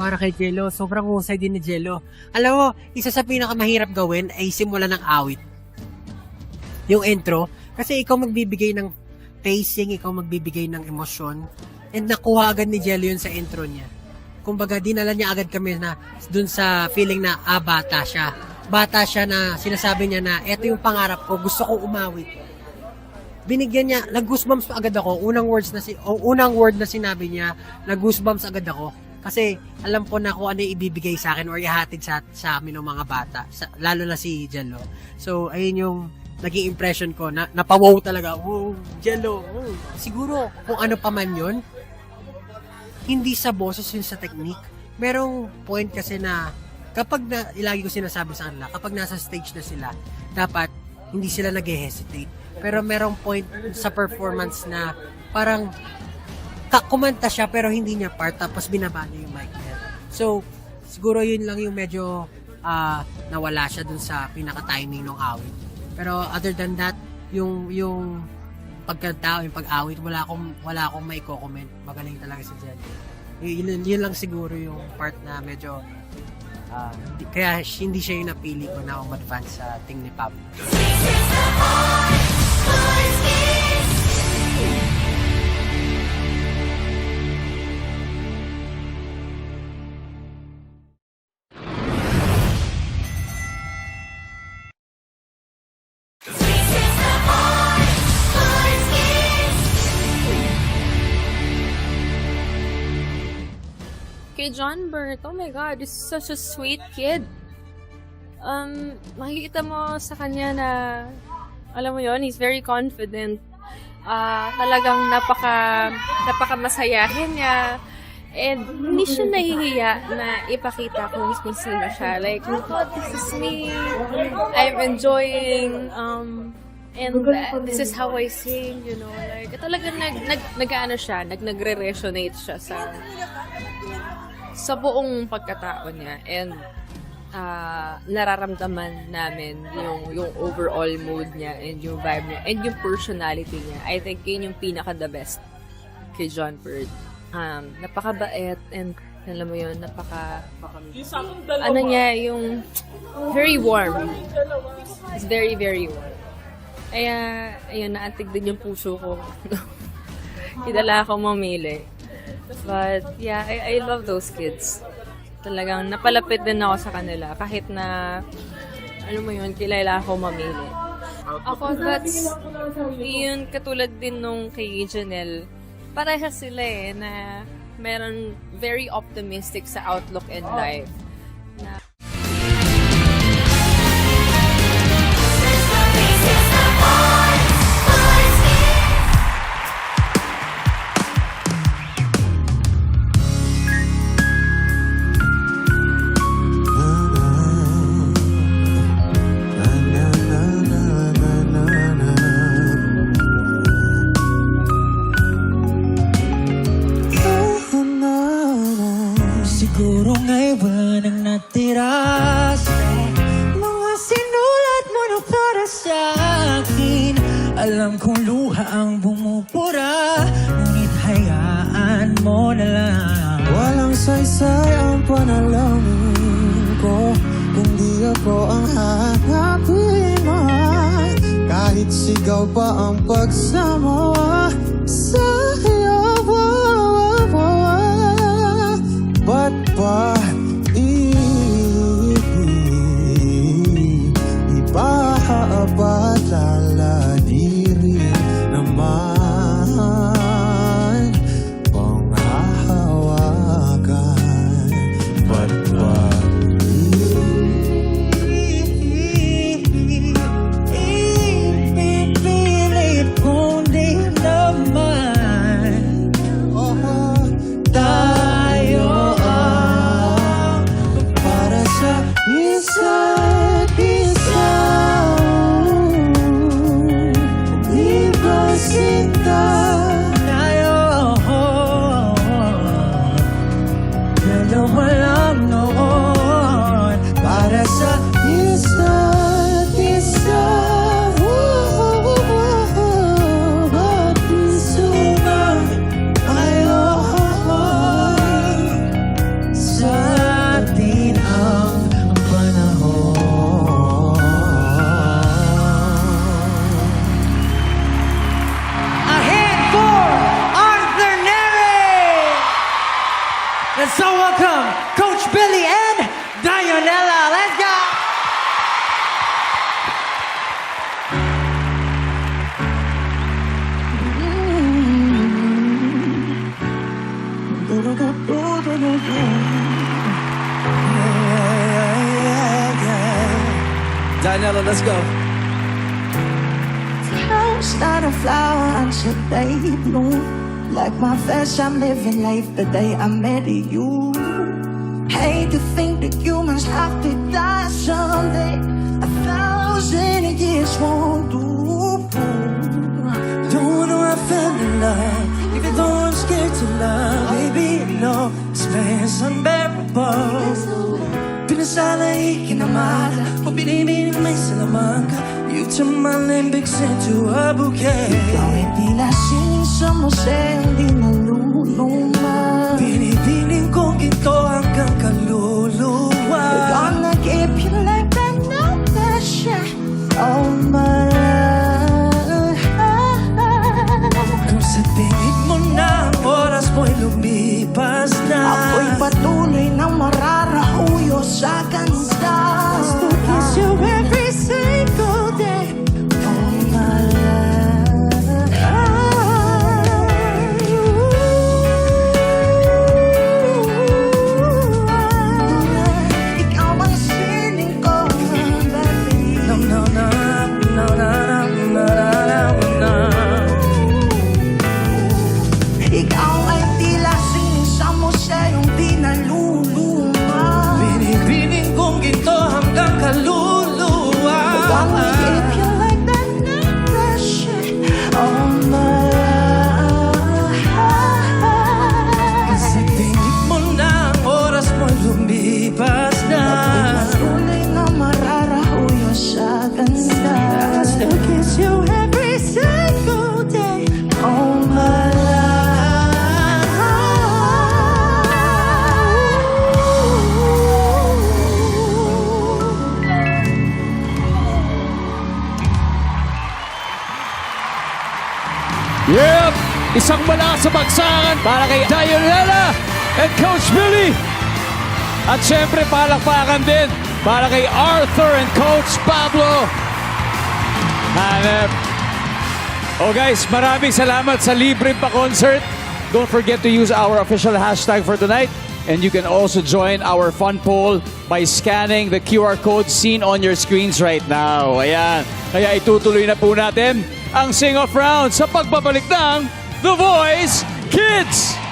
para kay Jello. Sobrang husay din ni Jello. Alam mo, isa sa pinakamahirap gawin ay simula ng awit. Yung intro. Kasi ikaw magbibigay ng pacing, ikaw magbibigay ng emosyon. And nakuha agad ni Jello yun sa intro niya. Kumbaga, dinala niya agad kami na dun sa feeling na, bata siya. Bata siya na sinasabi niya na, eto yung pangarap ko, gusto kong umawit. Binigyan niya, nag-goosebumps agad ako. Unang word na sinabi niya, nag-goosebumps agad ako. Kasi alam ko na kung ano yung ibibigay sa akin or ihatid sa amin ng mga bata. Lalo na si Jello. So, ayun yung naging impression ko. Napawaw talaga. Oh, Jello. Oh. Siguro, kung ano pa man yun, hindi sa boses yun sa technique. Merong point kasi na ilagi ko sinasabi sa kanila, kapag nasa stage na sila, dapat hindi sila nag-hesitate. Pero merong point sa performance na parang kumanta siya pero hindi niya part tapos binaba niya yung mic niya. So, siguro yun lang yung medyo nawala siya dun sa pinaka-timing ng awit. Pero other than that, yung pagkanta, yung pag-awit, wala akong may comment. Magaling talaga si Jen. Yun lang siguro yung part na medyo kaya hindi siya yung napili ko na advance sa Ting ni Pablo. Kay John Bert, oh my God, this is such a sweet kid. Makikita mo sa kanya na, alam mo yon, he's very confident. Talagang napaka masayahin niya. And hindi siya nahihiya na ipakita kung sino siya. Like, oh God, this is me. I'm enjoying, and this is how I sing, you know. Like, talagang nagre-resonate siya sa buong pagkatao niya. And nararamdaman namin yung overall mood niya and yung vibe niya and yung personality niya. I think yun yung pinaka-the best kay John Bird. Napakabait and alam mo yun, ano niya, yung very warm. It's very, very warm. Kaya, ayun, naantig din yung puso ko. Kidala akong mamili. But, yeah, I love those kids. Talagang napalapit din ako sa kanila. Kahit na, alam mo yun, kilala ako mamili. Ako, yun, katulad din nung kay Janelle, pareha sila na meron very optimistic sa outlook in life. Na, siguro nga'y wala nang natira sa mga sinulat mo na para sa akin. Alam kong luha ang bumupura, ngunit hayaan mo na lang. Walang saysay ang panalangin ko, kundi ako ang hahanapin mo. Kahit sigaw pa ang pagsama sa iyo. Ba't ba ipahabat laladirin naman panghahawakan? Ba't ba ipipilit kong di naman tayo para sa isa't isa? Di ba sinta tayo? Dalawa lang noon para sa isa't isa? Ba't puso na ayaw sa Lionel, let's go. It's not a flower until they bloom. Like my flesh, I'm living life the day I met you. Hate to think that humans have to die someday. 1,000 years won't do. Don't know I fell in love. Even though I'm scared to love, baby, no, this pain's unbearable. Pinasanay kinamahal o binibining may salaman ka. You turn my limbics into a bouquet. Ikaw ay tila sining sa museo, di naluluma. Binibining kong ito hanggang kaluluwa. Gonna keep you like that, no pressure. Oh my love. Kung sa tingin mo na ang oras mo'y lumipas na, Ako'y patuloy na mararahuyo sa ganda. Still kiss you every single day. Oh my love. Ikaw ang sining ko, baby. No, no, no, no, no, no, no, no. Ikaw ay tila sining sa museong di naluluma. Binibining kong ito hanggang kaluluwa. Gonna keep you like that, no pressure. Oh my love. Sa tingin mo na ang oras mo'y lumipas na, Patuloy na mararahuyo sa ganda. I still kiss you every single day. Oh my love. Yep! Isang malakas sa bagsakan para kay Dionela and Coach Billy. At syempre palakpakan din para kay Arthur and Coach Pablo. Hanep. Oh guys, maraming salamat sa libre pa concert. Don't forget to use our official hashtag for tonight. And you can also join our fun poll by scanning the QR code seen on your screens right now. Ayan. Kaya itutuloy na po natin ang sing-off round sa pagbabalik ng The Voice Kids!